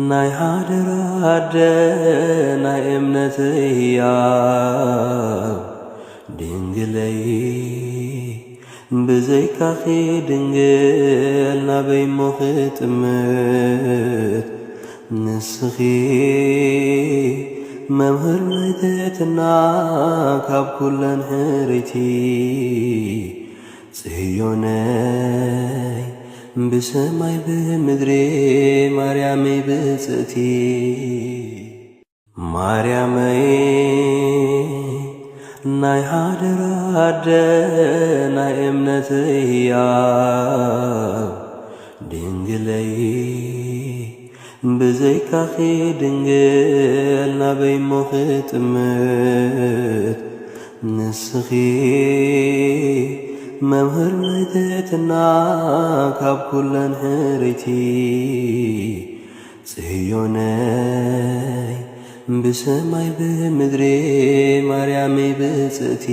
ናይ ሃደራ ኣደ ናይ እምነት ሕያው ድንግለይ ብዘይካኺ ድንግል ናበይ እሞ ኽጥምት ንስኺ መምህር ናይ ትሕትና ካብ ኩለን ሕረይቲ ጽዮነይ ብሰማይ ብምድሪ ማርያመይ ብጽእቲ ማርያመይ ናይ ሃደራ ኣደ ናይ እምነት ሕያው ድንግለይ ብዘይካኺ ድንግል ናበይ እሞ ኽጥምት ንስኺ መምህር ናይ ትሕትና ካብ ኩለን ሕረይቲ ጽዮነይ ብሰማይ ብምድሪ ማርያመይ ብጽእቲ